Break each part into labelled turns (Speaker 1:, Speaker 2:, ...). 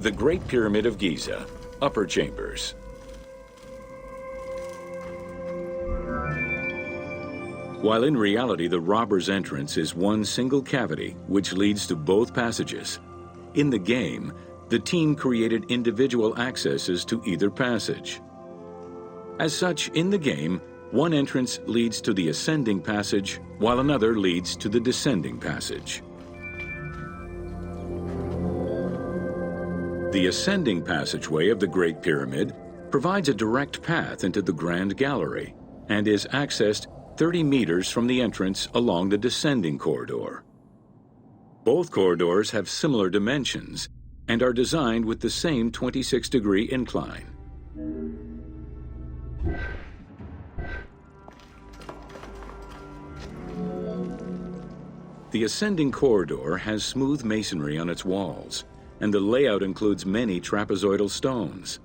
Speaker 1: The Great Pyramid of Giza, Upper Chambers. While in reality the robber's entrance is one single cavity which leads to both passages, in the game, the team created individual accesses to either passage. As such, in the game, one entrance leads to the ascending passage, while another leads to the descending passage. The ascending passageway of the Great Pyramid provides a direct path into the Grand Gallery and is accessed 30 meters from the entrance along the descending corridor. Both corridors have similar dimensions and are designed with the same 26-degree incline. The ascending corridor has smooth masonry on its walls, and the layout includes many trapezoidal stones.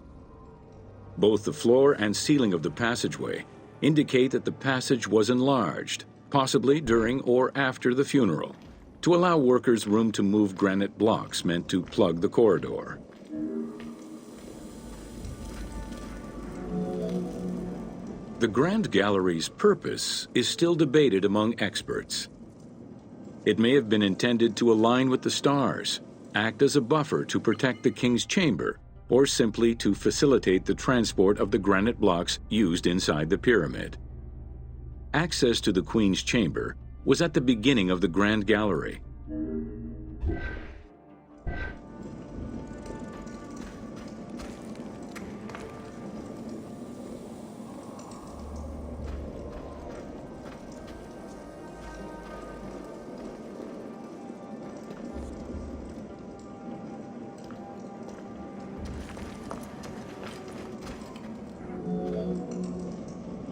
Speaker 1: Both the floor and ceiling of the passageway indicate that the passage was enlarged, possibly during or after the funeral, to allow workers room to move granite blocks meant to plug the corridor. The Grand Gallery's purpose is still debated among experts. It may have been intended to align with the stars, act as a buffer to protect the king's chamber, or simply to facilitate the transport of the granite blocks used inside the pyramid. Access to the queen's chamber was at the beginning of the Grand Gallery.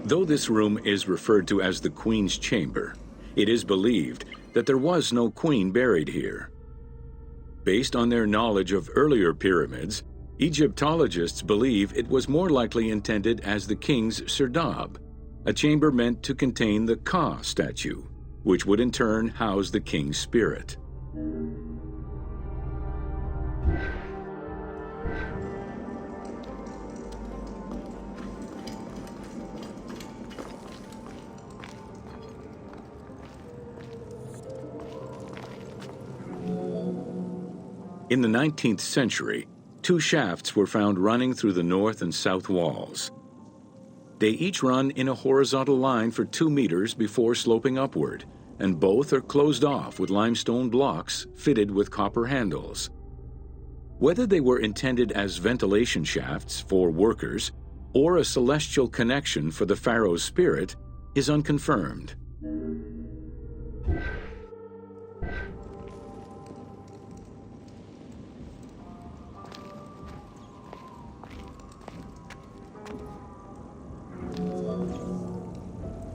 Speaker 1: Though this room is referred to as the Queen's Chamber, it is believed that there was no queen buried here. Based on their knowledge of earlier pyramids, Egyptologists believe it was more likely intended as the king's serdab, a chamber meant to contain the Ka statue, which would in turn house the king's spirit. In the 19th century, two shafts were found running through the north and south walls. They each run in a horizontal line for 2 meters before sloping upward, and both are closed off with limestone blocks fitted with copper handles. Whether they were intended as ventilation shafts for workers or a celestial connection for the pharaoh's spirit is unconfirmed.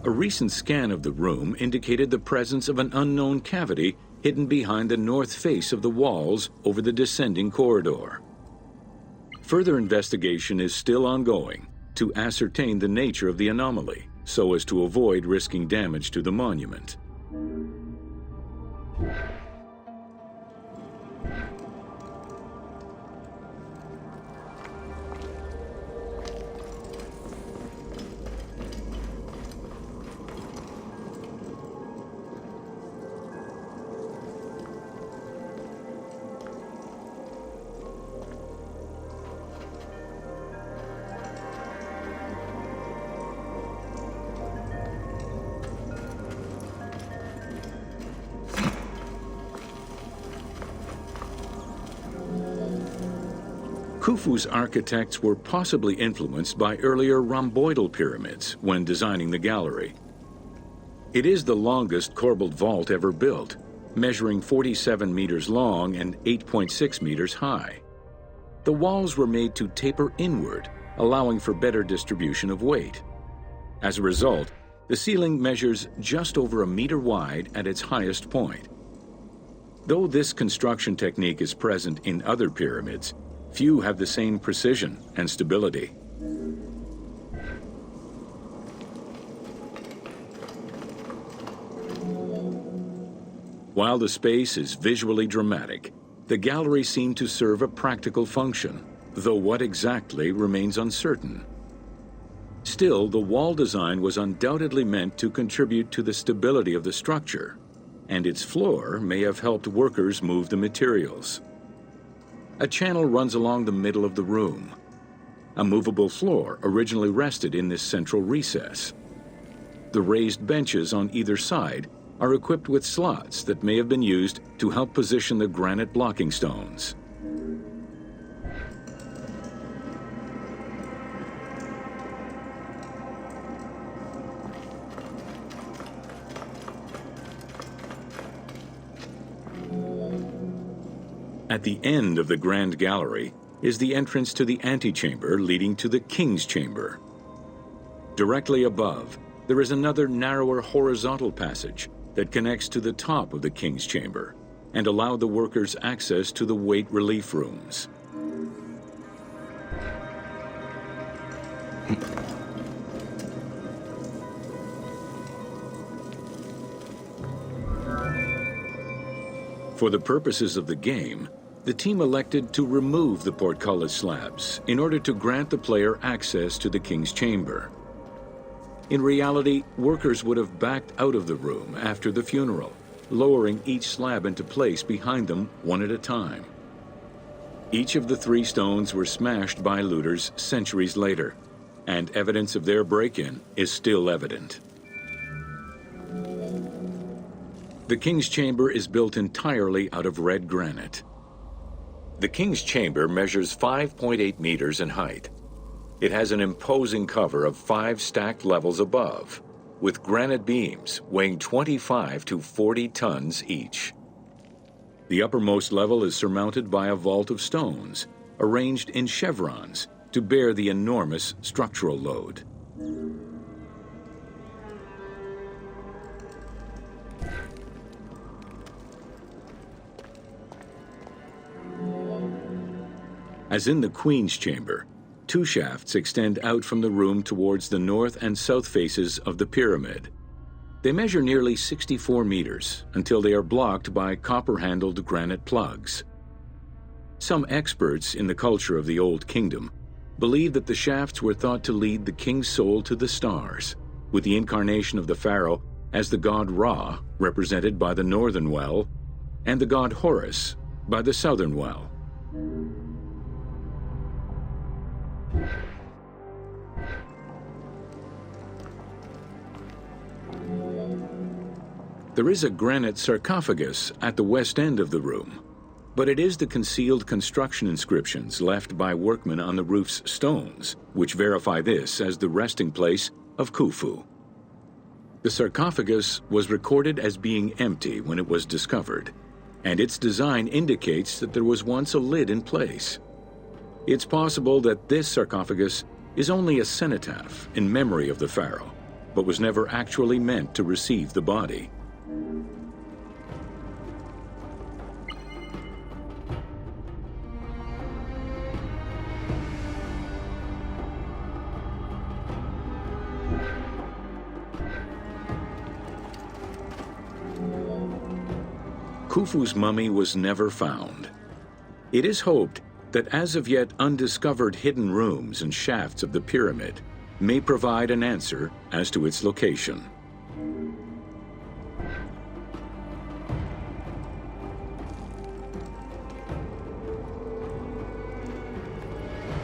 Speaker 1: A recent scan of the room indicated the presence of an unknown cavity hidden behind the north face of the walls over the descending corridor. Further investigation is still ongoing to ascertain the nature of the anomaly, so as to avoid risking damage to the monument. Khufu's architects were possibly influenced by earlier rhomboidal pyramids when designing the gallery. It is the longest corbelled vault ever built, measuring 47 meters long and 8.6 meters high. The walls were made to taper inward, allowing for better distribution of weight. As a result, the ceiling measures just over 1 meter wide at its highest point. Though this construction technique is present in other pyramids, few have the same precision and stability. While the space is visually dramatic, the gallery seemed to serve a practical function, though what exactly remains uncertain. Still, the wall design was undoubtedly meant to contribute to the stability of the structure, and its floor may have helped workers move the materials. A channel runs along the middle of the room. A movable floor originally rested in this central recess. The raised benches on either side are equipped with slots that may have been used to help position the granite blocking stones. At the end of the Grand Gallery is the entrance to the antechamber leading to the King's Chamber. Directly above, there is another narrower horizontal passage that connects to the top of the King's Chamber and allow the workers access to the weight relief rooms. For the purposes of the game, the team elected to remove the portcullis slabs in order to grant the player access to the King's Chamber. In reality, workers would have backed out of the room after the funeral, lowering each slab into place behind them one at a time. Each of the 3 stones were smashed by looters centuries later, and evidence of their break-in is still evident. The King's Chamber is built entirely out of red granite. The King's Chamber measures 5.8 meters in height. It has an imposing cover of 5 stacked levels above, with granite beams weighing 25 to 40 tons each. The uppermost level is surmounted by a vault of stones, arranged in chevrons to bear the enormous structural load. As in the Queen's Chamber, 2 shafts extend out from the room towards the north and south faces of the pyramid. They measure nearly 64 meters until they are blocked by copper-handled granite plugs. Some experts in the culture of the Old Kingdom believe that the shafts were thought to lead the king's soul to the stars, with the incarnation of the pharaoh as the god Ra, represented by the northern well, and the god Horus by the southern well. There is a granite sarcophagus at the west end of the room, but it is the concealed construction inscriptions left by workmen on the roof's stones which verify this as the resting place of Khufu. The sarcophagus was recorded as being empty when it was discovered, and its design indicates that there was once a lid in place. It's possible that this sarcophagus is only a cenotaph in memory of the pharaoh, but was never actually meant to receive the body. Khufu's mummy was never found. It is hoped that as of yet undiscovered hidden rooms and shafts of the pyramid may provide an answer as to its location.